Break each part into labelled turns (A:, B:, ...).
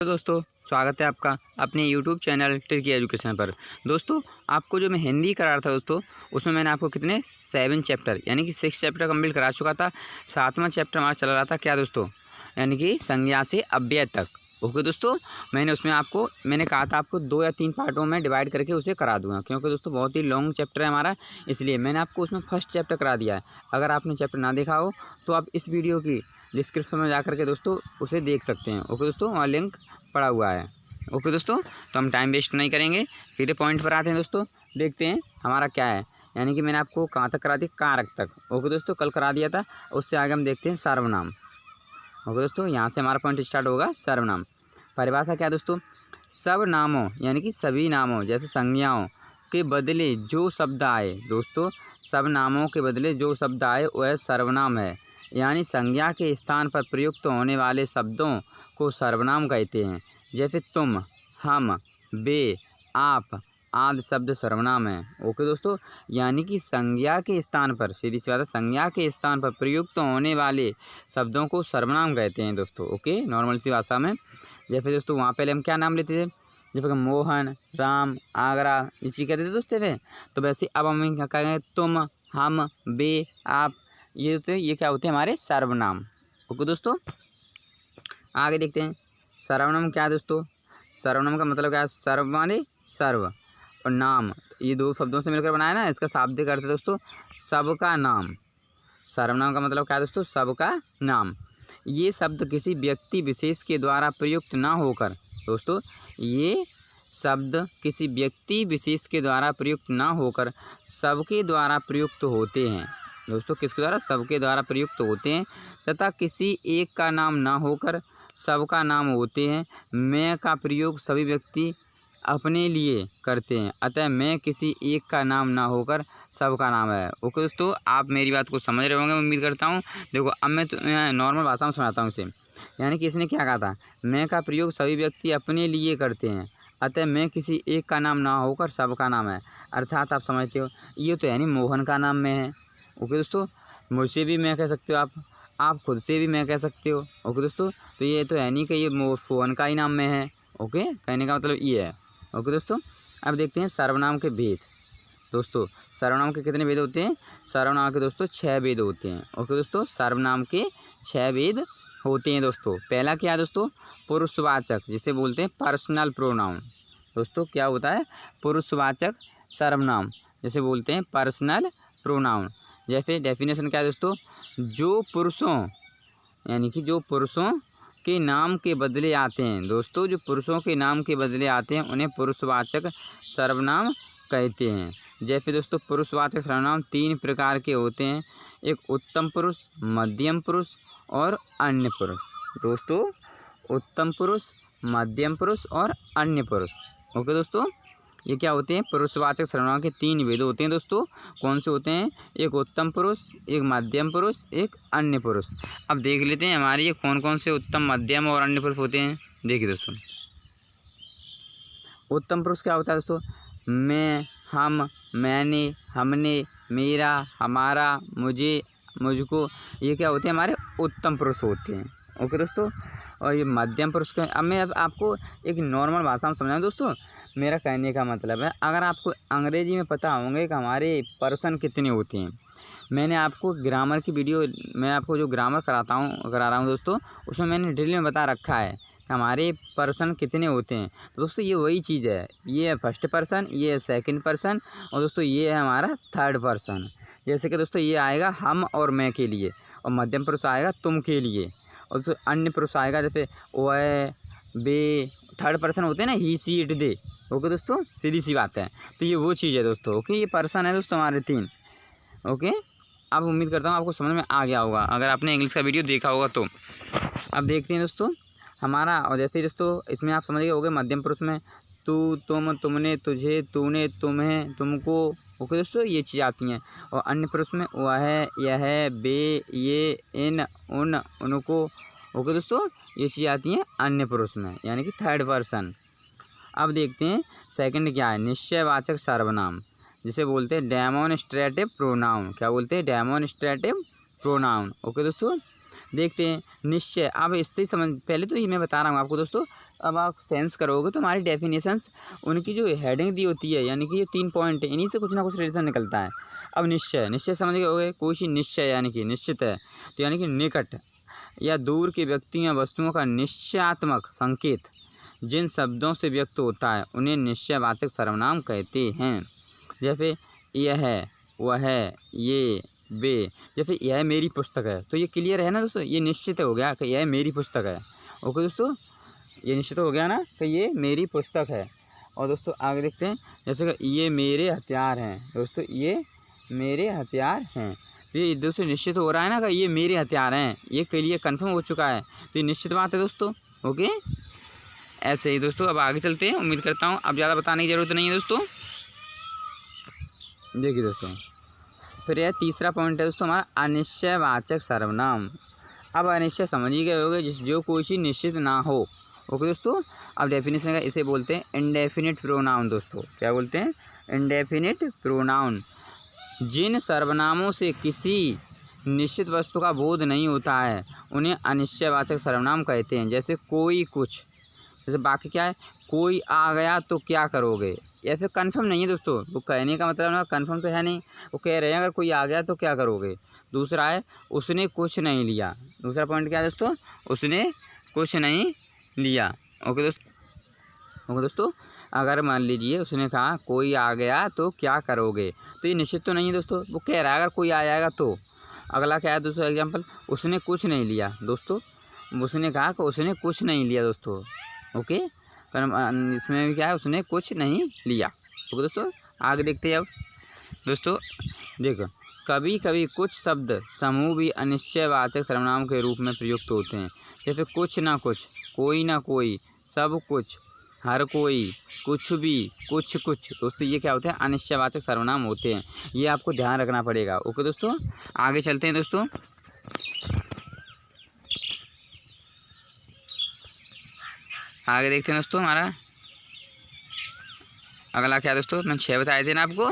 A: तो दोस्तों स्वागत है आपका अपने YouTube चैनल ट्रिकी एजुकेशन पर। दोस्तों आपको जो मैं हिंदी करा रहा था दोस्तों, उसमें मैंने आपको कितने 7 चैप्टर यानी कि 6 चैप्टर कंप्लीट करा चुका था। 7वां चैप्टर हमारा चल रहा था क्या दोस्तों, यानी कि संज्ञा से अव्यय तक। ओके दोस्तों, मैंने उसमें मैंने कहा था आपको 2 या 3 पार्टों में डिवाइड करके उसे करा दूंगा, क्योंकि दोस्तों बहुत ही लॉन्ग चैप्टर है हमारा, इसलिए मैंने आपको उसमें फर्स्ट चैप्टर करा दिया है। अगर आपने चैप्टर ना देखा हो तो आप इस वीडियो की डिस्क्रिप्शन में जा करके दोस्तों उसे देख सकते हैं। ओके दोस्तों, वहाँ लिंक पड़ा हुआ है। ओके दोस्तों, तो हम टाइम वेस्ट नहीं करेंगे, सीधे पॉइंट पर आते हैं दोस्तों। देखते हैं हमारा क्या है, यानी कि मैंने आपको कहाँ तक करा दी, कारक तक। ओके दोस्तों, कल करा दिया था। उससे आगे हम देखते हैं सर्वनाम। ओके दोस्तों, यहाँ से हमारा पॉइंट स्टार्ट होगा सर्वनाम। परिभाषा क्या दोस्तों, सब नामों यानी कि सभी नामों जैसे संज्ञाओं के बदले जो शब्द आए। दोस्तों सब नामों के बदले जो शब्द आए वह सर्वनाम है, यानी संज्ञा के स्थान पर प्रयुक्त होने वाले शब्दों को सर्वनाम कहते हैं। जैसे तुम, हम, वे, आप आदि शब्द सर्वनाम है। ओके दोस्तों, यानी कि संज्ञा के स्थान पर, सीधी सी बात है, संज्ञा के स्थान पर प्रयुक्त होने वाले शब्दों को सर्वनाम कहते हैं दोस्तों। ओके, नॉर्मल सी भाषा में। जैसे दोस्तों वहाँ पहले हम क्या नाम लेते थे, जैसे मोहन, राम, आगरा, इसी कहते थे दोस्तों थे। तो वैसे अब हम क्या कहेंगे, तुम, हम, वे, आप, ये क्या होते हैं हमारे सर्वनाम। ओके दोस्तों, आगे देखते हैं सर्वनाम क्या है दोस्तों। सर्वनाम का मतलब क्या है, सर्व माने सर्व और नाम, ये दो शब्दों से मिलकर बनाया ना, इसका शाब्दिक अर्थ है दोस्तों सबका नाम। सर्वनाम का मतलब क्या है दोस्तों, सबका नाम। ये शब्द किसी व्यक्ति विशेष के द्वारा प्रयुक्त ना होकर, दोस्तों ये शब्द किसी व्यक्ति विशेष के द्वारा प्रयुक्त ना होकर सबके द्वारा प्रयुक्त होते हैं। दोस्तों किसके द्वारा, सबके द्वारा प्रयुक्त होते हैं, तथा किसी एक का नाम ना होकर सबका नाम होते हैं। मैं का प्रयोग सभी व्यक्ति अपने लिए करते हैं, अतः मैं किसी एक का नाम ना होकर सबका नाम है। ओके दोस्तों, आप मेरी बात को समझ रहे होंगे, मैं उम्मीद करता हूँ। देखो अब मैं नॉर्मल भाषा में समझाता हूँ इसे। यानी कि इसने क्या कहा था, मैं का प्रयोग सभी व्यक्ति अपने लिए करते हैं, अतः मैं किसी एक का नाम ना होकर सबका नाम है। अर्थात आप समझते हो, ये तो यानी मोहन का नाम मैं है। ओके दोस्तों, मुझसे भी मैं कह सकते हो, आप खुद से भी मैं कह सकते हो। ओके दोस्तों, तो ये तो है नहीं कि ये फोन का ही नाम में है। ओके, कहने का मतलब ये है। ओके दोस्तों, अब देखते हैं सर्वनाम के भेद। दोस्तों सर्वनाम के कितने भेद होते हैं, सर्वनाम के दोस्तों 6 भेद होते हैं। ओके दोस्तों, सर्वनाम के 6 भेद होते हैं दोस्तों। पहला क्या है दोस्तों, पुरुषवाचक, जिसे बोलते हैं पर्सनल प्रोनाउन। दोस्तों क्या होता है, पुरुषवाचक सर्वनाम, जैसे बोलते हैं पर्सनल प्रोनाउन। जैसे डेफिनेशन क्या है दोस्तों, जो पुरुषों यानी कि जो पुरुषों के नाम के बदले आते हैं। दोस्तों जो पुरुषों के नाम के बदले आते हैं उन्हें पुरुषवाचक सर्वनाम कहते हैं। जैसे दोस्तों पुरुषवाचक सर्वनाम 3 प्रकार के होते हैं, एक उत्तम पुरुष, मध्यम पुरुष और अन्य पुरुष। दोस्तों उत्तम पुरुष, मध्यम पुरुष और अन्य पुरुष। ओके दोस्तों, ये क्या होते हैं, पुरुषवाचक सर्वनाम के 3 भेद होते हैं दोस्तों। कौन से होते हैं, एक उत्तम पुरुष, एक मध्यम पुरुष, एक अन्य पुरुष। अब देख लेते हैं हमारे ये कौन कौन से उत्तम, मध्यम और अन्य पुरुष होते हैं। देखिए दोस्तों, उत्तम पुरुष क्या होता है दोस्तों, मैं, हम, मैंने, हमने, मेरा, हमारा, मुझे, मुझको, ये क्या होते हैं हमारे उत्तम पुरुष होते हैं। ओके दोस्तों, और ये मध्यम पुरुष का, अब मैं आपको एक नॉर्मल भाषा में समझाऊँ दोस्तों। मेरा कहने का मतलब है, अगर आपको अंग्रेजी में पता होंगे कि हमारे पर्सन कितने होते हैं, मैंने आपको ग्रामर की वीडियो, मैं आपको जो ग्रामर करा रहा हूँ दोस्तों, उसमें मैंने डिटेल में बता रखा है कि हमारे पर्सन कितने होते हैं। तो दोस्तों ये वही चीज़ है, ये है फर्स्ट पर्सन, ये है सेकंड पर्सन, और दोस्तों ये है हमारा थर्ड पर्सन। जैसे कि दोस्तों ये आएगा हम और मैं के लिए, और मध्यम पुरुष आएगा तुम के लिए, और तो अन्य पुरुष आएगा जैसे वह, वे, थर्ड पर्सन होते हैं ना, ही, सी, इट, दे। ओके दोस्तों, सीधी सी बात है। तो ये वो चीज़ है दोस्तों। ओके, ये पर्सन है दोस्तों हमारे 3। ओके, अब उम्मीद करता हूँ आपको समझ में आ गया होगा, अगर आपने इंग्लिश का वीडियो देखा होगा तो। अब देखते हैं दोस्तों हमारा, और जैसे दोस्तों इसमें आप समझ गए होंगे, मध्यम पुरुष में तू, तुम, तुमने, तुझे, तूने, तुम्हें, तुमको। ओके दोस्तों, ये चीज़ आती हैं। और अन्य पुरुष में वह, यह, वे, ये, इन, उन, उनको। ओके दोस्तों, ये चीज़ आती हैं अन्य पुरुष में, यानी कि थर्ड पर्सन। अब देखते हैं सेकंड क्या है, निश्चयवाचक सर्वनाम, जिसे बोलते हैं डेमोन्स्ट्रेटिव प्रोनाउन। क्या बोलते हैं, डेमोन्स्ट्रेटिव प्रोनाउन। ओके दोस्तों, देखते हैं निश्चय। अब इससे समझ, पहले तो ये मैं बता रहा हूँ आपको दोस्तों, अब आप सेंस करोगे तो हमारी डेफिनेशंस उनकी जो हेडिंग दी होती है, यानी कि ये 3 पॉइंट है, इन्हीं से कुछ ना कुछ रिलेशन निकलता है। अब निश्चय, निश्चय समझ गए होगे, कोई चीज़ निश्चय यानी कि निश्चित है, तो यानी कि निकट या दूर के व्यक्ति या वस्तुओं का निश्चयात्मक संकेत जिन शब्दों से व्यक्त होता है उन्हें निश्चयवाचक सर्वनाम कहते हैं। जैसे यह है, वह है, ये, वे। जैसे यह मेरी पुस्तक है, तो ये क्लियर है ना दोस्तों, ये निश्चित हो गया कि यह मेरी पुस्तक है। ओके दोस्तों, ये निश्चित हो गया ना कि ये मेरी पुस्तक है। और दोस्तों आगे देखते हैं, जैसे कि ये मेरे हथियार हैं। दोस्तों ये मेरे हथियार हैं, तो ये दोस्तों निश्चित हो रहा है ना कि ये मेरे हथियार हैं, ये क्लियर कन्फर्म हो चुका है, तो ये निश्चित बात है दोस्तों। ओके, ऐसे ही दोस्तों अब आगे चलते हैं। उम्मीद करता हूँ अब ज़्यादा बताने की ज़रूरत नहीं है दोस्तों। देखिए दोस्तों, फिर यह तीसरा पॉइंट है दोस्तों हमारा अनिश्चयवाचक सर्वनाम। अब अनिश्चय समझ ही गए होगे, जो कोई चीज़ निश्चित ना हो। ओके दोस्तों, अब डेफिनेशन का इसे बोलते हैं इंडेफिनिट प्रोनाउन। दोस्तों क्या बोलते हैं? Indefinite pronoun. जिन सर्वनामों से किसी निश्चित वस्तु का बोध नहीं होता है उन्हें अनिश्चयवाचक सर्वनाम कहते हैं। जैसे कोई, कुछ। जैसे बाकी क्या है, कोई आ गया तो क्या करोगे, या फिर कन्फर्म नहीं है दोस्तों, वो कहने का मतलब ना कन्फर्म तो है नहीं, वो कह रहे हैं अगर कोई आ गया तो क्या करोगे। दूसरा है उसने कुछ नहीं लिया। दूसरा पॉइंट क्या है दोस्तों? उसने कुछ नहीं लिया। ओके दोस्तों, अगर मान लीजिए उसने कहा कोई आ गया तो क्या करोगे, तो ये निश्चित तो नहीं है दोस्तों, वो कह रहा है अगर कोई आ जाएगा तो। अगला क्या है दोस्तों एग्जाम्पल, उसने कुछ नहीं लिया। दोस्तों उसने कहा कि उसने कुछ नहीं लिया दोस्तों। ओके, इसमें भी क्या है, उसने कुछ नहीं लिया। ओके दोस्तों, आगे देखते हैं अब। दोस्तों देखो, कभी कभी कुछ शब्द समूह भी अनिश्चयवाचक सर्वनाम के रूप में प्रयुक्त होते हैं। जैसे कुछ ना कुछ, कोई ना कोई, सब कुछ, हर कोई, कुछ भी, कुछ कुछ। दोस्तों ये क्या होते हैं? अनिश्चयवाचक सर्वनाम होते हैं, ये आपको ध्यान रखना पड़ेगा। ओके दोस्तों, आगे चलते हैं दोस्तों। आगे देखते हैं दोस्तों, हमारा अगला क्या है दोस्तों? मैंने 6 बताए थे ना आपको।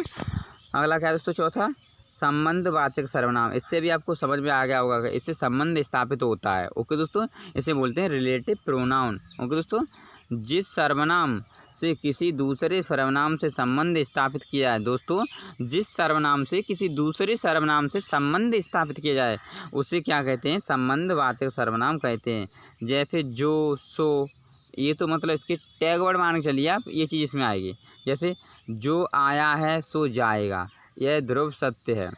A: अगला क्या है दोस्तों? चौथा, संबंधवाचक सर्वनाम। इससे भी आपको समझ में आ गया होगा कि इससे संबंध स्थापित होता है। ओके दोस्तों, इसे बोलते हैं रिलेटिव प्रोनाउन। ओके दोस्तों, जिस सर्वनाम से किसी दूसरे सर्वनाम से संबंध स्थापित किया है। दोस्तों जिस सर्वनाम से किसी दूसरे सर्वनाम से संबंध स्थापित किया जाए उसे क्या कहते हैं? संबंधवाचक सर्वनाम कहते हैं। जैसे जो, सो, ये तो मतलब इसके टैग वर्ड मान के चलिए आप, ये चीज़ इसमें आएगी। जैसे जो आया है सो जाएगा, यह ध्रुव सत्य है।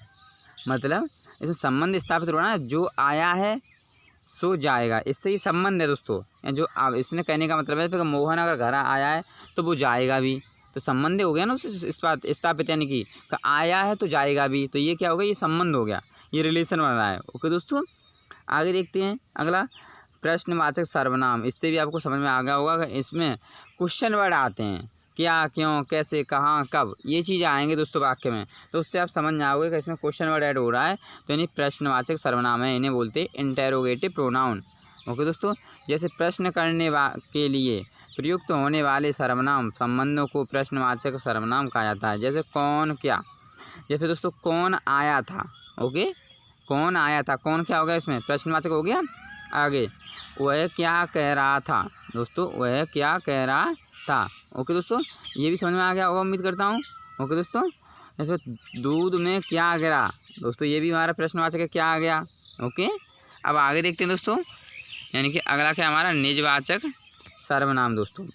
A: मतलब इसमें संबंध स्थापित हो रहा है ना, जो आया है सो जाएगा, इससे ही संबंध है दोस्तों। जो अब इसने कहने का मतलब है कि मोहन अगर घर आया है तो वो जाएगा भी, तो संबंध हो गया ना इस बात स्थापित, यानी कि आया है तो जाएगा भी, तो ये क्या हो गया? ये संबंध हो गया, ये रिलेशन बन रहा है। ओके दोस्तों, आगे देखते हैं अगला, प्रश्नवाचक सर्वनाम। इससे भी आपको समझ में आ गया होगा कि इसमें क्वेश्चन वर्ड आते हैं, क्या, क्यों, कैसे, कहाँ, कब, ये चीज़ें आएंगे दोस्तों वाक्य में, तो उससे आप समझ जाओगे कि इसमें क्वेश्चन वर्ड ऐड हो रहा है, तो यानी प्रश्नवाचक सर्वनाम है, इन्हें बोलते हैं इंटेरोगेटिव प्रोनाउन। ओके दोस्तों, जैसे प्रश्न करने के लिए प्रयुक्त होने वाले सर्वनाम संबंधों को प्रश्नवाचक सर्वनाम कहा जाता है। जैसे कौन, क्या। जैसे दोस्तों कौन आया था। ओके, कौन आया था, कौन क्या हो गया? इसमें प्रश्नवाचक हो गया। आगे, वह क्या कह रहा था। दोस्तों वह क्या कह रहा था। ओके दोस्तों, ये भी समझ में आ गया होगा उम्मीद करता हूँ। ओके दोस्तों, जैसे दूध में क्या गिरा। दोस्तों ये भी हमारा प्रश्नवाचक है, क्या आ गया। ओके, अब आगे देखते हैं दोस्तों, यानी कि अगला क्या हमारा? निजवाचक सर्वनाम। दोस्तों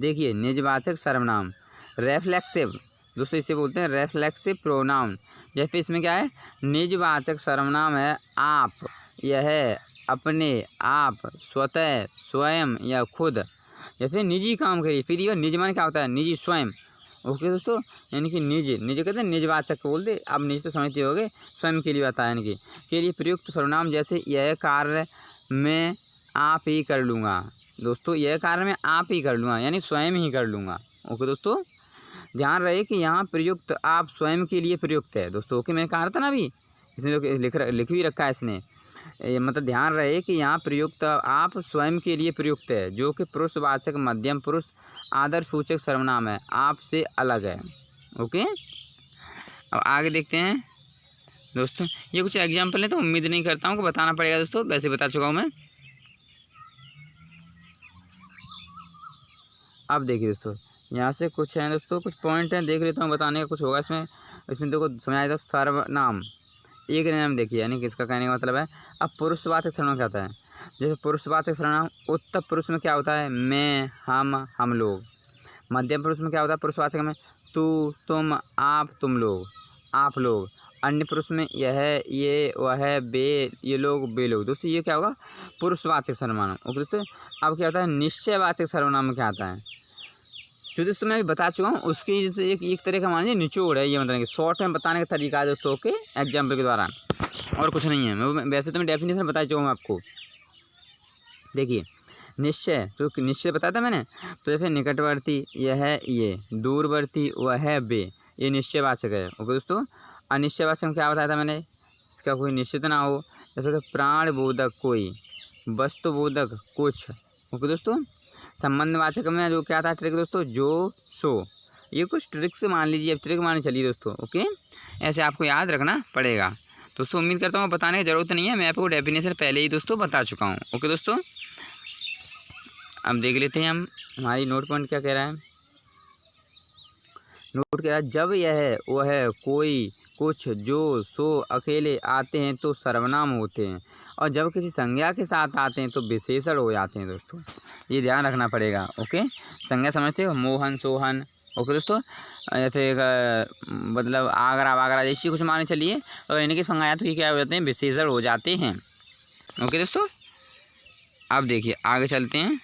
A: देखिए, निजवाचक सर्वनाम रेफ्लेक्सिव। दोस्तों इसे बोलते हैं रेफ्लेक्सिव प्रोनाउन। जैसे इसमें क्या है? निजवाचक सर्वनाम है आप, यह, अपने, आप, स्वतः, स्वयं या खुद। जैसे निजी काम करिए, फिर ये निज मान क्या होता है? निजी, स्वयं। ओके दोस्तों, यानी कि निज, निज कहते हैं निजवाचक बोलते, अब निज तो समझते होगे, स्वयं के लिए आता है, यानी कि के लिए प्रयुक्त सर्वनाम। जैसे यह कार्य मैं आप ही कर लूँगा। दोस्तों यह कार्य मैं आप ही कर लूँगा, यानी स्वयं ही कर लूँगा। ओके दोस्तों, ध्यान रहे कि यहाँ प्रयुक्त आप स्वयं के लिए प्रयुक्त है दोस्तों। ओके, मैंने कहा था ना अभी, इसमें तो लिख भी रखा है इसने, मतलब ध्यान रहे कि यहाँ प्रयुक्त आप स्वयं के लिए प्रयुक्त है, जो कि पुरुषवाचक मध्यम पुरुष आदर सूचक सर्वनाम है, आप से अलग है। ओके, अब आगे देखते हैं दोस्तों। ये कुछ एग्जाम्पल है, तो उम्मीद नहीं करता हूँ कि बताना पड़ेगा दोस्तों, वैसे बता चुका हूँ मैं। अब देखिए दोस्तों, यहाँ से कुछ है दोस्तों, कुछ पॉइंट हैं, देख लेता हूँ, बताने का कुछ होगा इसमें। इसमें देखो समझाया था सर्वनाम, एक नाम देखिए, यानी कि इसका कहने का मतलब है। अब पुरुषवाचक सर्वनाम क्या होता है? जैसे पुरुषवाचक सर्वनाम उत्तर पुरुष में क्या होता है? मैं, हम लोग। मध्यम पुरुष में क्या होता है पुरुषवाचक में? तू, तुम, आप, तुम लोग, आप लोग। अन्य पुरुष में यह, ये, वह, वे, ये लोग, वे लोग। दोस्तों ये क्या होगा? पुरुषवाचक सर्वनाम। ओके दोस्तों, अब क्या होता है निश्चयवाचक सर्वनाम में क्या आता है? जो दोस्तों मैं अभी बता चुका हूँ, उसकी जैसे एक तरह का मान लीजिए निचोड़ है, ये मतलब कि शॉर्ट में बताने का तरीका है दोस्तों। ओके, एग्जाम्पल के द्वारा, और कुछ नहीं है। मैं वैसे तो मैं डेफिनेशन बता चुका हूँ आपको। देखिए निश्चय, तो निश्चय बताया था मैंने, तो जैसे निकटवर्ती यह, ये, दूरवर्ती वह, वे, ये निश्चयवाचक है। ओके दोस्तों, अनिश्चयवाचक में क्या बताया था मैंने? इसका कोई निश्चित ना हो, जैसे कि प्राणबोधक कोई, वस्तुबोधक कुछ। ओके दोस्तों, संबंधवाचक में जो क्या था ट्रिक दोस्तों? जो, सो। ये कुछ ट्रिक्स मान लीजिए, अब ट्रिक मान चलिए दोस्तों। ओके, ऐसे आपको याद रखना पड़ेगा दोस्तों। उम्मीद करता हूँ बताने की ज़रूरत नहीं है, मैं आपको डेफिनेशन पहले ही दोस्तों बता चुका हूँ। ओके दोस्तों, अब देख लेते हैं हम हमारी नोट पॉइंट क्या कह रहा है। नोट कह रहा है जब यह, वह, कोई, कुछ, जो, सो अकेले आते हैं तो सर्वनाम होते हैं, और जब किसी संज्ञा के साथ आते हैं तो विशेषण हो जाते हैं दोस्तों। ये ध्यान रखना पड़ेगा। ओके, संज्ञा समझते हो? मोहन, सोहन। ओके दोस्तों, जैसे मतलब आगरा वागरा जैसी कुछ माने चलिए, और इनकी संज्ञा तो ये क्या हो जाते हैं? विशेषण हो जाते हैं। ओके दोस्तों, अब देखिए आगे चलते हैं।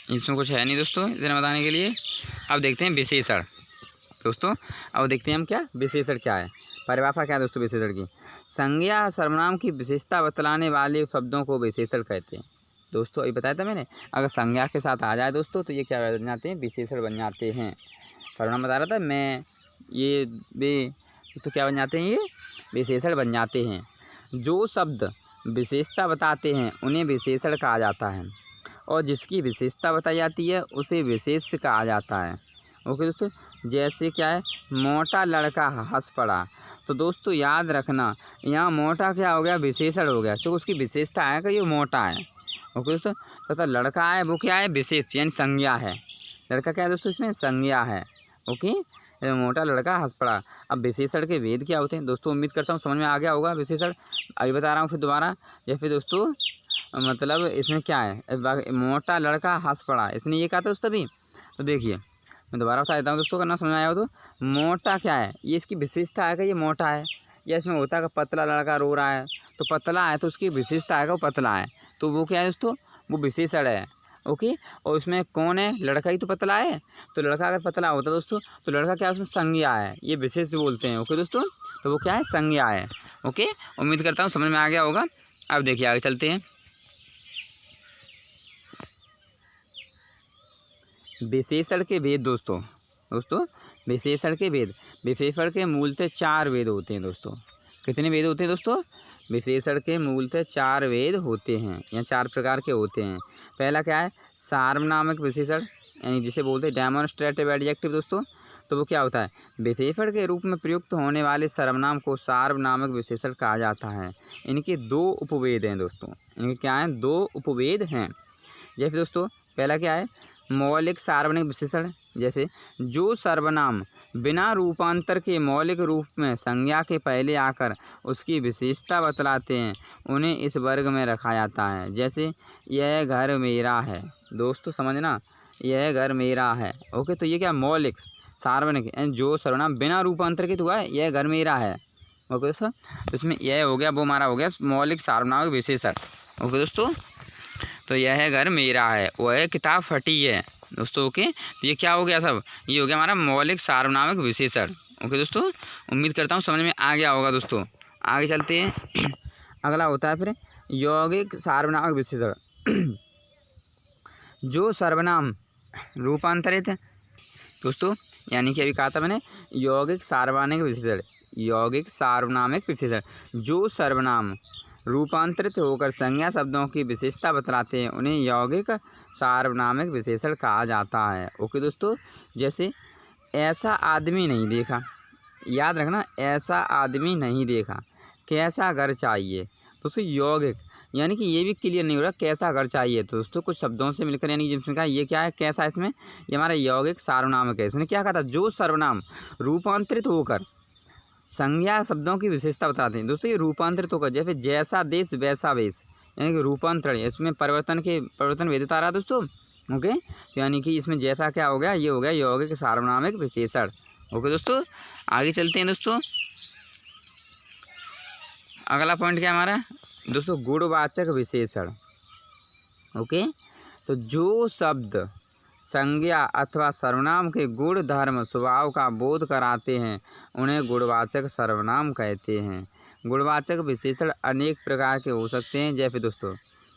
A: इसमें कुछ है नहीं दोस्तों इतना बताने के लिए। अब देखते हैं विशेषण दोस्तों। अब देखते हैं हम क्या विशेषण क्या है, परिभाषा क्या है दोस्तों विशेषण की? संज्ञा सर्वनाम की विशेषता बतलाने वाले शब्दों को विशेषण कहते हैं दोस्तों। ये बताया था मैंने, अगर संज्ञा के साथ आ जाए दोस्तों तो ये क्या बन जाते हैं? विशेषण बन जाते हैं। सर्वनाम बता रहा था मैं, ये, वे, दोस्तों क्या बन जाते हैं? ये विशेषण बन जाते हैं। जो शब्द विशेषता बताते हैं उन्हें विशेषण कहा जाता है, और जिसकी विशेषता बताई जाती है उसे विशेष कहा जाता है। ओके दोस्तों, जैसे क्या है? मोटा लड़का हंस पड़ा, तो दोस्तों याद रखना यहाँ मोटा क्या हो गया? विशेषण हो गया, क्योंकि उसकी विशेषता है कि ये मोटा है। ओके दोस्तों, तथा लड़का है वो क्या है? विशेष यानी संज्ञा है। लड़का क्या है दोस्तों? इसमें संज्ञा है। ओके, मोटा लड़का हंस पड़ा। अब विशेषण के भेद क्या होते हैं दोस्तों? उम्मीद करता हूँ समझ में आ गया होगा विशेषण। अभी बता रहा हूँ फिर दोबारा। या फिर दोस्तों मतलब इसमें क्या है? मोटा लड़का हंस पड़ा, इसने ये कहा था दोस्तों अभी। तो देखिए मैं दोबारा बता देता हूँ दोस्तों, करना समझ आया हो तो। मोटा क्या है? ये इसकी विशेषता है कि ये मोटा है। या इसमें होता है कि पतला लड़का रो रहा है, तो पतला है तो उसकी विशेषता है कि वो पतला है, तो वो क्या है दोस्तों? वो विशेषण है। ओके, और उसमें कौन है? लड़का ही तो पतला है, तो लड़का अगर पतला होता दोस्तों तो लड़का क्या है? उसमें संज्ञा है, ये विशेष बोलते हैं। ओके दोस्तों, तो वो क्या है? संज्ञा है। ओके, उम्मीद करता हूँ समझ में आ गया होगा। अब देखिए आगे चलते हैं। विशेषण के भेद दोस्तों। विशेषण के भेद, विशेषण के मूलतः 4 भेद होते हैं दोस्तों। कितने भेद होते हैं दोस्तों? विशेषण के मूलतः 4 भेद होते हैं, या 4 प्रकार के होते हैं। पहला क्या है? सार्वनामिक विशेषण, यानी जिसे बोलते हैं डेमोन्स्ट्रेटिव एडजेक्टिव दोस्तों। तो वो क्या होता है? विशेषण के रूप में प्रयुक्त होने वाले सर्वनाम को सार्वनामिक विशेषण कहा जाता है। इनके 2 उपभेद हैं दोस्तों। इनके क्या हैं? 2 उपभेद हैं। जैसे दोस्तों पहला क्या है? मौलिक सार्वनामिक विशेषण। जैसे जो सर्वनाम बिना रूपांतर के मौलिक रूप में संज्ञा के पहले आकर उसकी विशेषता बतलाते हैं उन्हें इस वर्ग में रखा जाता है। जैसे यह घर मेरा है दोस्तों, समझना, यह घर मेरा है। ओके, तो ये क्या? मौलिक सार्वनामिक, जो सर्वनाम बिना रूपांतर के तो हुआ है, यह घर मेरा है। ओके दोस्तों, तो इसमें यह हो गया, वो हमारा हो गया मौलिक सार्वनामिक विशेषण। ओके दोस्तों, तो यह घर मेरा है, वह किताब फटी है दोस्तों। ओके, तो ये क्या हो गया सब? ये हो गया हमारा मौलिक सार्वनामिक विशेषण। ओके दोस्तों, उम्मीद करता हूँ समझ में आ गया होगा दोस्तों। आगे चलते हैं। अगला होता है फिर यौगिक सार्वनामिक विशेषण। जो सर्वनाम रूपांतरित दोस्तों, यानी कि अभी कहा था मैंने यौगिक सार्वनामिक विशेषण। यौगिक सार्वनामिक विशेषण जो सर्वनाम रूपांतरित होकर संज्ञा शब्दों की विशेषता बतलाते हैं उन्हें यौगिक सार्वनामिक विशेषण कहा जाता है। ओके दोस्तों, जैसे ऐसा आदमी नहीं देखा, याद रखना, ऐसा आदमी नहीं देखा। कैसा घर चाहिए दोस्तों, यौगिक, यानी कि ये भी क्लियर नहीं हो रहा कैसा घर चाहिए। तो दोस्तों कुछ शब्दों से मिलकर, यानी कि जिसमें कहा ये क्या है, कैसा, इसमें ये हमारा यौगिक सार्वनामिक है। इसने क्या कहा था, जो सर्वनाम रूपांतरित होकर संज्ञा शब्दों की विशेषता बताते हैं। दोस्तों ये रूपांतरित होकर, जैसे जैसा देश वैसा वेश, यानी कि रूपांतरण, इसमें परिवर्तन वेदित आ रहा है दोस्तों। ओके, तो यानी कि इसमें जैसा क्या हो गया, ये हो गया यौगिक सार्वनामिक विशेषण। ओके दोस्तों, आगे चलते हैं दोस्तों। अगला पॉइंट क्या हमारा दोस्तों, गुणवाचक विशेषण। ओके, तो जो शब्द संज्ञा अथवा सर्वनाम के गुण धर्म स्वभाव का बोध कराते हैं उन्हें गुणवाचक सर्वनाम कहते हैं। गुणवाचक विशेषण अनेक प्रकार के हो सकते हैं। जैसे दोस्तों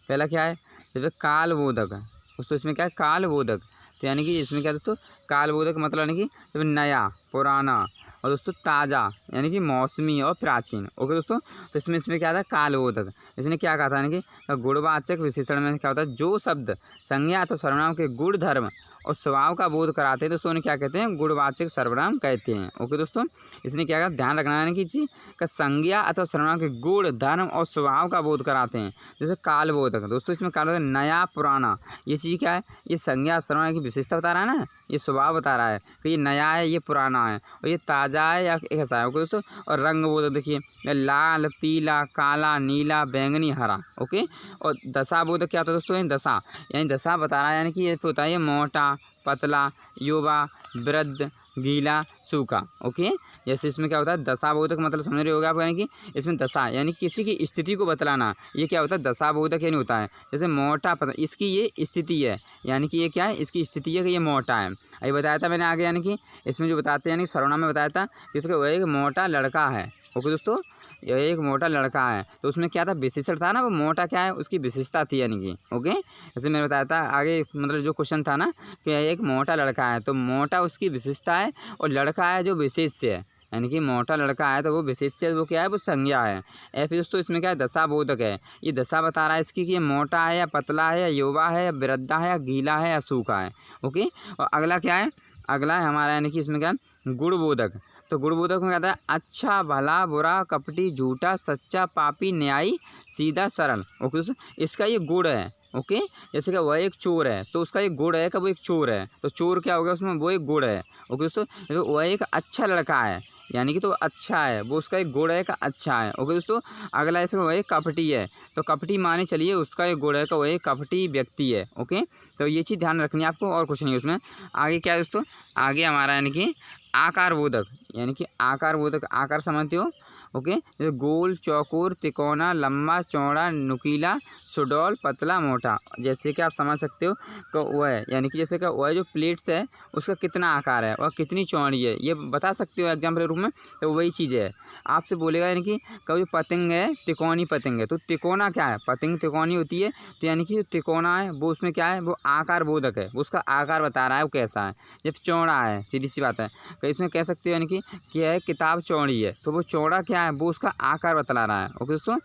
A: पहला क्या है, जैसे कालबोधक है दोस्तों, इसमें क्या है, कालबोधक। तो यानी कि इसमें क्या दोस्तों, कालबोधक मतलब यानी कि जब नया, पुराना, और दोस्तों ताज़ा, यानी कि मौसमी और प्राचीन। ओके दोस्तों, तो इसमें क्या था, कालबोधक। इसने क्या कहा था, यानी कि गुणवाचक विशेषण में क्या होता है, जो शब्द संज्ञा अथवा सर्वनाम के गुण धर्म और स्वभाव का बोध कराते हैं दोस्तों, उन्हें क्या कहते हैं, गुणवाचक सर्वनाम कहते हैं। ओके दोस्तों, इसने क्या कहा, ध्यान रखना है कि जी का संज्ञा अथवा सर्वनाम के गुण धर्म और स्वभाव का बोध कराते हैं। जैसे कालबोधक दोस्तों, इसमें कालबोधक नया पुराना, ये चीज़ क्या है, ये संज्ञा सर्वनाम की विशेषता बता रहा है ना, ये स्वभाव बता रहा है कि ये नया है, ये पुराना है, और ये ताज़ा है या कैसा है। ओके दोस्तों, और रंग बोधक देखिए, लाल, पीला, काला, नीला, बैंगनी, हरा। ओके, और दशा बोधक क्या होता है दोस्तों, दशा, यानी दशा बता रहा है, यानी कि ये होता है मोटा, पतला, युवा, वृद्ध, गीला, सूखा। ओके, जैसे इसमें क्या होता है, दशाबोधक मतलब समझ रहे होगे आप, यानी कि इसमें दशा यानी किसी की स्थिति को बतलाना, ये क्या होता है, दशाबोधक यानी होता है। जैसे मोटा, पतला, इसकी ये स्थिति है, यानी कि ये क्या है, इसकी स्थिति है कि ये मोटा है। अभी बताया था मैंने आगे, यानी कि इसमें जो बताते हैं, यानी सर्वनाम में बताया था कि वह एक मोटा लड़का है। ओके दोस्तों, यह एक मोटा लड़का है, तो उसमें क्या था, विशेषण था ना, वो मोटा क्या है, उसकी विशेषता थी, यानी कि ओके, जैसे मैंने बताया था आगे, मतलब जो क्वेश्चन था ना कि एक मोटा लड़का है, तो मोटा उसकी विशेषता है और लड़का है जो विशेष है, यानी कि मोटा लड़का है तो वो विशेष है, वो क्या है, वो संज्ञा है। फिर दोस्तों इसमें क्या है, दशाबोधक है, ये दशा बता रहा है इसकी कि ये मोटा है या पतला है या युवा है या वृद्धा है या गीला है या सूखा है। ओके, और अगला क्या है, अगला है हमारा, यानी कि इसमें क्या है, गुणबोधक। तो गुणबोधक में कहता है अच्छा, भला, बुरा, कपटी, झूठा, सच्चा, पापी, न्यायी, सीधा, सरल। ओके दोस्तों, इसका ये गुण है। ओके, जैसे कि वह एक चोर है तो उसका एक गुण है कि वो एक चोर है, तो चोर क्या हो गया उसमें, वो एक गुण है। ओके दोस्तों, वह एक अच्छा लड़का है, यानी कि तो अच्छा है, वो उसका एक गुण है कि अच्छा है। ओके दोस्तों, अगला ऐसे वह एक कपटी है, तो कपटी माने चलिए उसका एक गुण है कि वह एक कपटी व्यक्ति है। ओके, तो ये चीज़ ध्यान रखनी है आपको, और कुछ नहीं उसमें। आगे क्या है दोस्तों, आगे हमारा यानी कि आकार बोधक, यानी कि आकार बोधक, आकार समझते हो। ओके, जैसे गोल, चौकोर, तिकोना, लंबा, चौड़ा, नुकीला, सुडौल, पतला, मोटा। जैसे कि आप समझ सकते हो तो वह है, यानी कि जैसे कि वह जो प्लेट्स है उसका कितना आकार है और कितनी चौड़ी है, ये बता सकते हो एग्जाम्पल के रूप में। तो वही चीज़ है, आपसे बोलेगा यानी कि कभी पतंग है, तिकोनी पतंग है, तो तिकोना क्या है, पतंग तिकोनी होती है, तो यानी कि जो तिकोना है वो उसमें क्या है, वो आकार बोधक है, वो उसका आकार बता रहा है वो कैसा है। जब चौड़ा है, सीधी सी बात है, तो इसमें कह सकते हो यानी कि क्या है, किताब चौड़ी है, तो वो चौड़ा क्या है, वो उसका आकार बतला रहा है। ओके दोस्तों,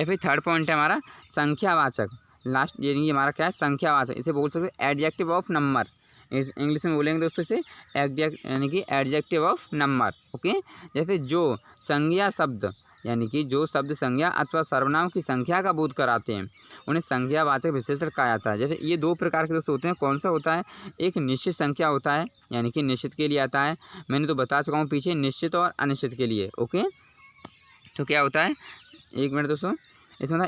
A: फिर थर्ड पॉइंट है हमारा संख्यावाचक, लास्ट, यानी हमारा क्या है, संख्यावाचक। इसे बोल सकते हैं एडजेक्टिव ऑफ नंबर, इंग्लिश में बोलेंगे दोस्तों इसे यानी कि एडजेक्टिव ऑफ नंबर। ओके, जैसे जो संज्ञा शब्द, यानी कि जो शब्द संज्ञा अथवा सर्वनाम की संख्या का बोध कराते हैं उन्हें संख्यावाचक विशेषण कहा जाता है। जैसे ये दो प्रकार के दोस्तों होते हैं, कौन सा होता है, एक निश्चित संख्या होता है, यानी कि निश्चित के लिए आता है, मैंने तो बता चुका हूँ पीछे, निश्चित और अनिश्चित के लिए। ओके, तो क्या होता है, एक मिनट दोस्तों, इसमें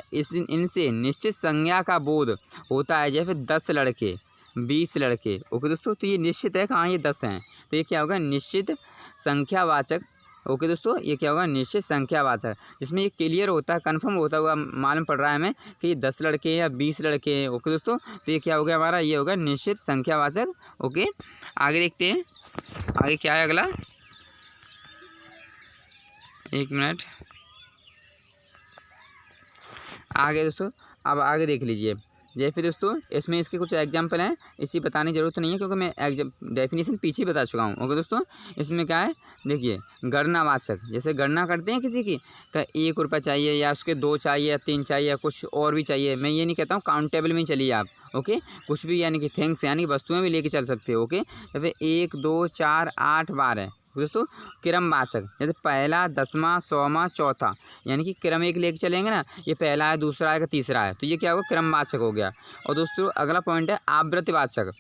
A: इनसे निश्चित संज्ञा का बोध होता है, जैसे 10 लड़के, 20 लड़के। ओके दोस्तों, तो ये निश्चित है, कहाँ ये 10 हैं, तो ये क्या होगा, निश्चित संख्यावाचक। ओके दोस्तों, ये क्या होगा, निश्चित संख्यावाचक, जिसमें ये क्लियर होता है, कन्फर्म होता हुआ मालूम पड़ रहा है हमें कि ये 10 लड़के या 20 लड़के हैं। ओके दोस्तों, तो ये क्या हो गया हमारा, ये होगा निश्चित संख्यावाचक। ओके, आगे देखते हैं, आगे क्या है अगला, एक मिनट, आगे दोस्तों, अब आगे देख लीजिए। जैसे दोस्तों इसमें इसके कुछ एग्जाम्पल हैं, इसी बताने की ज़रूरत नहीं है क्योंकि मैं डेफिनेशन पीछे बता चुका हूँ। ओके दोस्तों, इसमें क्या है, देखिए गणनावाचक, जैसे गणना करते हैं किसी की, का 1 रुपया चाहिए या उसके 2 चाहिए या 3 चाहिए या कुछ और भी चाहिए, मैं ये नहीं कहता हूँ, काउंटेबल में चलिए आप। ओके, कुछ भी यानी कि थिंग्स यानी कि वस्तुएँ भी लेके चल सकते हो। ओके, जैसे 1 2 4 8 12, दोस्तों क्रमवाचक, जैसे पहला, 10वां, 100वां, चौथा, यानी कि क्रम एक लेके चलेंगे ना, ये पहला है, दूसरा है, तीसरा है, तो ये क्या होगा, क्रमवाचक हो गया। और दोस्तों अगला पॉइंट है आवृत्तिवाचक।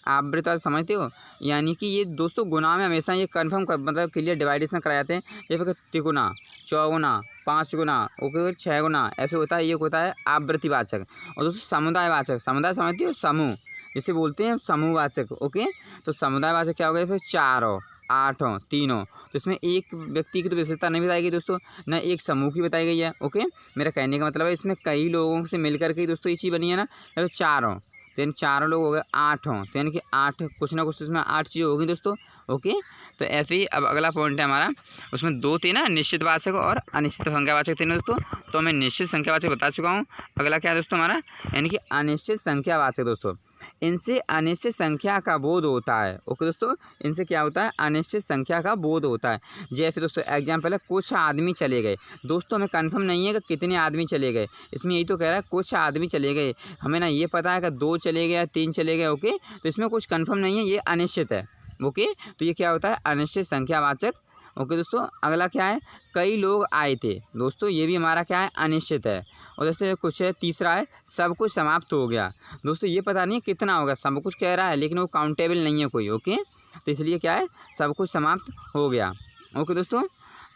A: आवृत्तिवाचक समझते हो, यानी कि ये दोस्तों गुना में हमेशा ये कन्फर्म कर मतलब क्लियर डिवाइडेशन कराए जाते हैं, जैसे तिगुना, चौगुना, 5 गुना, ओके, 6 गुना, ऐसे होता है, ये होता है आवृत्तिवाचक। और दोस्तों समुदायवाचक, समुदाय समझते हो, समूह, जिसे बोलते हैं समूहवाचक, ओके। तो समुदायवाचक क्या हो गया, फिर 4 हो, 8 हो, 3 हो, तो इसमें एक व्यक्ति की तो विशेषता नहीं बताई गई दोस्तों, न एक समूह की बताई गई है, ओके। मेरा कहने का मतलब है इसमें कई लोगों से मिलकर के दोस्तों ये चीज़ बनी है ना, तो 4 हो, तो यानी 4 लोग हो गए, 8 हों, तो यानी कि 8 कुछ ना कुछ इसमें 8 चीज़ें होगी दोस्तों, ओके। तो ऐसे ही अब अगला पॉइंट है हमारा, उसमें 2 थे ना, निश्चितवाचक और अनिश्चित संख्यावाचक थे ना दोस्तों, तो मैं निश्चित संख्यावाचक बता चुका हूँ। अगला क्या है दोस्तों हमारा, यानी कि अनिश्चित संख्यावाचक दोस्तों, इनसे अनिश्चित संख्या का बोध होता है, ओके दोस्तों, इनसे क्या होता है, अनिश्चित संख्या का बोध होता है। जैसे दोस्तों एग्जाम्पल है, कुछ आदमी चले गए, दोस्तों हमें कंफर्म नहीं है कि कितने आदमी चले गए, इसमें यही तो कह रहा है कुछ आदमी चले गए, हमें ना ये पता है कि 2 चले गए या 3 चले गए, ओके। तो इसमें कुछ कंफर्म नहीं है, ये अनिश्चित है, ओके। तो ये क्या होता है, अनिश्चित संख्यावाचक, ओके दोस्तों। अगला क्या है, कई लोग आए थे, दोस्तों ये भी हमारा क्या है, अनिश्चित है। और जैसे कुछ है, तीसरा है, सब कुछ समाप्त हो गया, दोस्तों ये पता नहीं है कितना होगा, सब कुछ कह रहा है लेकिन वो काउंटेबल नहीं है कोई, ओके। तो इसलिए क्या है, सब कुछ समाप्त हो गया, ओके दोस्तों।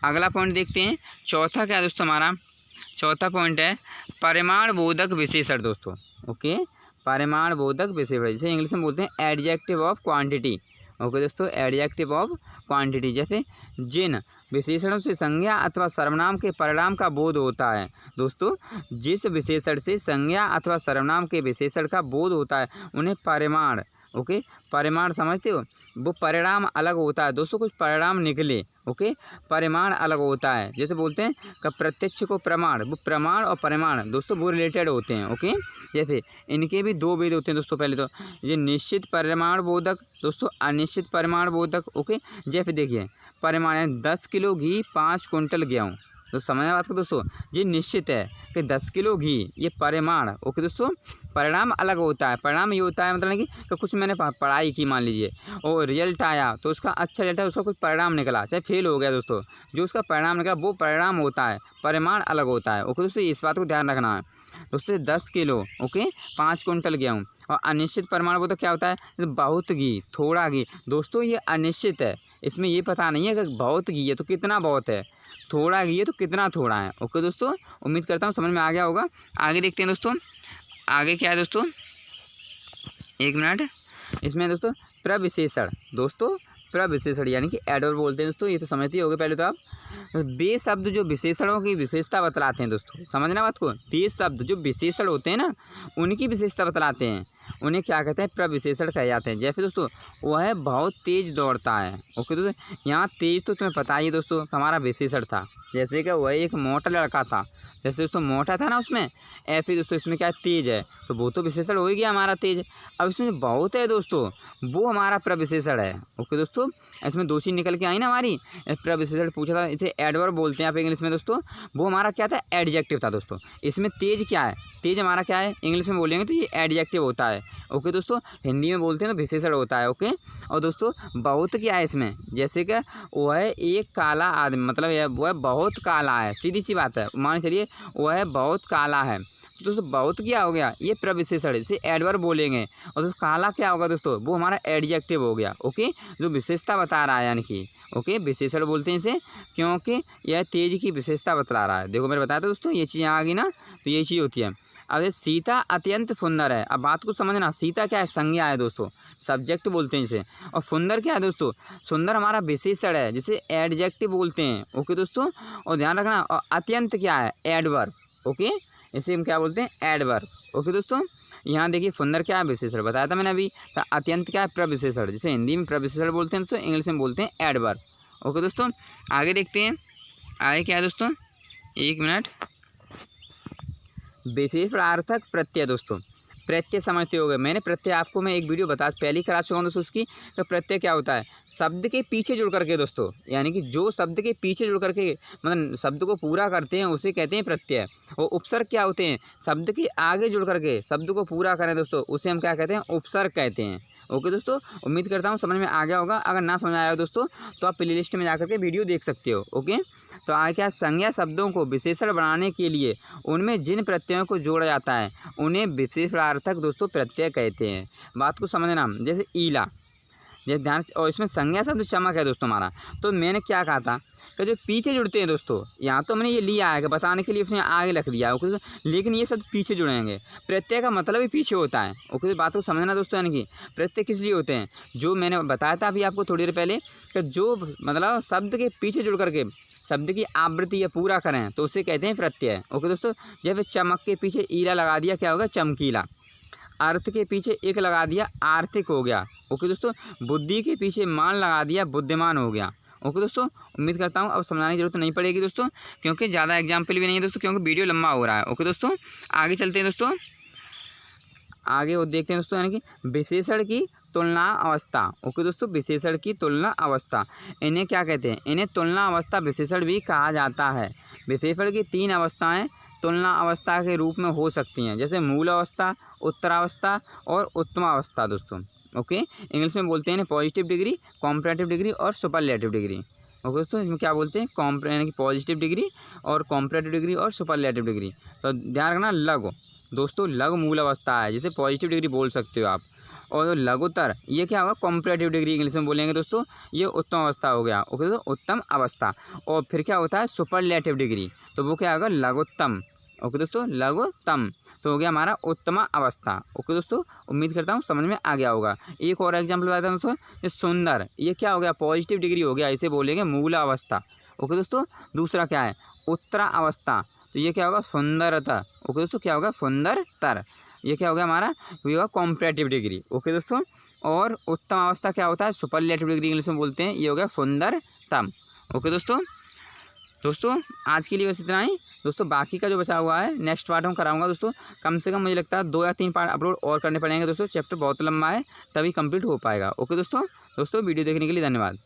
A: अगला पॉइंट देखते हैं, चौथा क्या है दोस्तों हमारा, चौथा पॉइंट है परिमाण बोधक विशेषण दोस्तों, ओके। परिमाण बोधक विशेषण, जैसे इंग्लिश में बोलते हैं एडजेक्टिव ऑफ क्वांटिटी, ओके दोस्तों, एडजेक्टिव ऑफ क्वांटिटी। जैसे जिन विशेषणों से संज्ञा अथवा सर्वनाम के परिणाम का बोध होता है, दोस्तों जिस विशेषण से संज्ञा अथवा सर्वनाम के विशेषण का बोध होता है उन्हें परिमाण, ओके, परिमाण समझते हो, वो परिणाम अलग होता है दोस्तों, कुछ परिणाम निकले, ओके, परिमाण अलग होता है। जैसे बोलते हैं कि प्रत्यक्ष को प्रमाण, वो प्रमाण और परिमाण दोस्तों वो रिलेटेड होते हैं, ओके। जैसे इनके भी 2 भेद होते हैं दोस्तों, पहले तो ये निश्चित परिमाण बोधक दोस्तों, अनिश्चित परिमाण बोधक, ओके। जैसे देखिए परिमाण है 10 किलो घी, 5 कुंटल गेहूँ, तो समझ बात को दोस्तों, ये निश्चित है कि 10 किलो घी, ये परिमाण, ओके दोस्तों। परिणाम अलग होता है, परिणाम ये होता है मतलब कि कुछ मैंने पढ़ाई की मान लीजिए और रिजल्ट आया तो उसका अच्छा रिजल्ट है, उसका कुछ परिणाम निकला, चाहे फेल हो गया दोस्तों, जो उसका परिणाम निकला वो परिणाम होता है, परिमाण अलग होता है, ओके दोस्तों, इस बात को ध्यान रखना है दोस्तों। 10 किलो, ओके, 5 कुंटल गेहूँ। और अनिश्चित परिमाण वो तो क्या होता है, बहुत घी, थोड़ा घी, दोस्तों ये अनिश्चित है, इसमें ये पता नहीं है कि बहुत घी है तो कितना बहुत है, थोड़ा घी है तो कितना थोड़ा है, ओके दोस्तों। उम्मीद करता हूँ समझ में आ गया होगा। आगे देखते हैं दोस्तों, आगे क्या है दोस्तों, 1 मिनट, इसमें दोस्तों प्रविशेषण, दोस्तों प्रविशेषण यानी कि एडवर्ब बोलते हैं दोस्तों, ये तो समझते ही होंगे पहले तो आप। बे शब्द जो विशेषणों की विशेषता बतलाते हैं दोस्तों, समझना बात को, बे शब्द जो विशेषण होते हैं ना उनकी विशेषता बतलाते हैं, उन्हें क्या कहते हैं, प्रविशेषण कहे जाते हैं। जैसे दोस्तों वह बहुत तेज दौड़ता है, ओके दोस्तों, यहाँ तेज तो तुम्हें पता ही है दोस्तों हमारा विशेषण था, जैसे कि वह एक मोटा लड़का था, जैसे दोस्तों मोटा था ना उसमें, फिर दोस्तों इसमें क्या है, तेज है, तो वो तो विशेषण हो ही गया हमारा तेज। अब इसमें बहुत है दोस्तों, वो हमारा प्रविशेषण है, ओके दोस्तों। इसमें 2 चीज़ निकल के आई ना हमारी, प्रविशेषण पूछा था, इसे एडवर्ब बोलते हैं आप इंग्लिश में दोस्तों, वो हमारा क्या था, एडजेक्टिव था दोस्तों। इसमें तेज क्या है, तेज हमारा क्या है, इंग्लिश में बोलेंगे तो ये एडजेक्टिव होता है, ओके दोस्तों। हिंदी में बोलते हैं तो विशेषण होता है, ओके। और दोस्तों बहुत क्या है इसमें, जैसे कि वह एक काला आदमी, मतलब वह बहुत काला है, सीधी सी बात है, मान चलिए वह बहुत काला है, तो दोस्तों बहुत क्या हो गया, ये प्रविशेषण, इसे एडवर्ब बोलेंगे। और दोस्तों काला क्या होगा दोस्तों, वो हमारा एडजेक्टिव हो गया, ओके, जो विशेषता बता रहा है, यानी कि ओके विशेषण बोलते हैं इसे, क्योंकि यह तेज की विशेषता बता रहा है। देखो मैंने बताया था दोस्तों, ये चीज़ यहाँ आ गई ना, तो यही चीज़ होती है। अब सीता अत्यंत सुंदर है, अब बात को समझना, सीता क्या है, संज्ञा है दोस्तों, सब्जेक्ट बोलते हैं इसे। और सुंदर क्या है दोस्तों, सुंदर हमारा विशेषण है, जिसे एडजेक्टिव बोलते हैं, ओके दोस्तों। और ध्यान रखना, और अत्यंत क्या है, एडवर्ब, ओके, इसे हम क्या बोलते हैं, एडवर्ब, ओके दोस्तों। यहाँ देखिए सुंदर क्या है, विशेषण बताया था मैंने अभी, तो अत्यंत क्या है, प्रविशेषण, जिसे हिंदी में प्रविशेषण बोलते हैं, तो इंग्लिश में बोलते हैं एडवर्ब, ओके दोस्तों। आगे देखते हैं, आगे क्या है दोस्तों, 1 मिनट, विशेषणार्थक प्रत्यय दोस्तों, प्रत्यय समझते होगे। मैंने प्रत्यय आपको मैं एक वीडियो पहले ही करा चुका हूँ दोस्तों उसकी। तो प्रत्यय क्या होता है, शब्द के पीछे जुड़ करके दोस्तों, यानी कि जो शब्द के पीछे जुड़ करके मतलब शब्द को पूरा करते हैं उसे कहते हैं प्रत्यय। और उपसर्ग क्या होते हैं, शब्द के आगे जुड़ करके शब्द को पूरा करें दोस्तों, उसे हम क्या कहते हैं, उपसर्ग कहते हैं। ओके दोस्तों, उम्मीद करता हूँ समझ में आ गया होगा। अगर ना समझ आया हो दोस्तों तो आप प्ले लिस्ट में जाकर के वीडियो देख सकते हो। ओके, तो आगे क्या, संज्ञा शब्दों को विशेषण बनाने के लिए उनमें जिन प्रत्ययों को जोड़ा जाता है उन्हें विशेषणार्थक दोस्तों प्रत्यय कहते हैं। बात को समझना, जैसे ईला, जैसे ध्यान, और इसमें संज्ञा शब्द चमक है दोस्तों हमारा। तो मैंने क्या कहा था कि जो पीछे जुड़ते हैं दोस्तों, यहाँ तो मैंने ये लिया है कि बताने के लिए उसने आगे रख दिया है। ओके, लेकिन ये शब्द पीछे जुड़ेंगे। प्रत्यय का मतलब ही पीछे होता है। ओके, बात को समझना दोस्तों, यानी कि प्रत्यय किस लिए होते हैं, जो मैंने बताया था अभी आपको थोड़ी देर पहले, कि जो मतलब शब्द के पीछे जुड़ करके शब्द की आवृत्ति या पूरा करें तो उसे कहते हैं प्रत्यय। ओके दोस्तों, जैसे चमक के पीछे ईला लगा दिया, क्या होगा, चमकीला। अर्थ के पीछे एक लगा दिया, आर्थिक हो गया। ओके दोस्तों, बुद्धि के पीछे मान लगा दिया, बुद्धिमान हो गया। ओके दोस्तों, उम्मीद करता हूँ अब समझाने की जरूरत नहीं पड़ेगी दोस्तों, क्योंकि ज़्यादा एग्जाम्पल भी नहीं है दोस्तों, क्योंकि वीडियो लंबा हो रहा है। ओके दोस्तों, आगे चलते हैं दोस्तों, आगे वो देखते हैं दोस्तों, यानी कि विशेषण की तुलना अवस्था। ओके दोस्तों, विशेषण की तुलना अवस्था, इन्हें क्या कहते हैं, इन्हें तुलना अवस्था विशेषण भी कहा जाता है। विशेषण की 3 अवस्थाएं तुलना अवस्था के रूप में हो सकती हैं, जैसे मूल अवस्था, उत्तरावस्था और उत्तमावस्था दोस्तों। ओके, इंग्लिश में बोलते हैं पॉजिटिव डिग्री, कॉम्परेटिव डिग्री और सुपरलेटिव डिग्री। ओके दोस्तों, इसमें क्या बोलते हैं, यानी कि पॉजिटिव डिग्री और कॉम्परेटिव डिग्री और सुपरलेटिव डिग्री। तो ध्यान रखना, लघु दोस्तों, लघु मूल अवस्था है, जैसे पॉजिटिव डिग्री बोल सकते हो आप। और लघुतर, ये क्या होगा, कॉम्परेटिव डिग्री इंग्लिश में बोलेंगे दोस्तों, ये उत्तम अवस्था हो गया। ओके दोस्तों, उत्तम अवस्था। और फिर क्या होता है, सुपरलेटिव डिग्री, तो वो क्या होगा, लघुत्तम। ओके दोस्तों, लघुत्तम, तो हो गया हमारा उत्तम अवस्था। ओके दोस्तों, उम्मीद करता हूँ समझ में आ गया होगा। एक और एग्जाम्पल बताता हूँ दोस्तों, ये सुंदर, ये क्या हो गया, पॉजिटिव डिग्री हो गया, इसे बोलेंगे मूल अवस्था। ओके दोस्तों, दूसरा क्या है, उत्तरा अवस्था, तो ये क्या होगा, सुंदरता। ओके दोस्तों, क्या होगा, सुंदरतर, ये क्या हो गया हमारा, ये होगा कॉम्परेटिव डिग्री। ओके दोस्तों, और उत्तम अवस्था क्या होता है, सुपरलेटिव डिग्री इंग्लिश में बोलते हैं, ये हो गया सुंदरतम। ओके दोस्तों आज के लिए बस इतना ही दोस्तों। बाकी का जो बचा हुआ है नेक्स्ट पार्ट हम कराऊंगा दोस्तों। कम से कम मुझे लगता है 2 या 3 पार्ट अपलोड और करने पड़ेंगे दोस्तों, चैप्टर बहुत लंबा है, तभी कंप्लीट हो पाएगा। ओके दोस्तों वीडियो देखने के लिए धन्यवाद।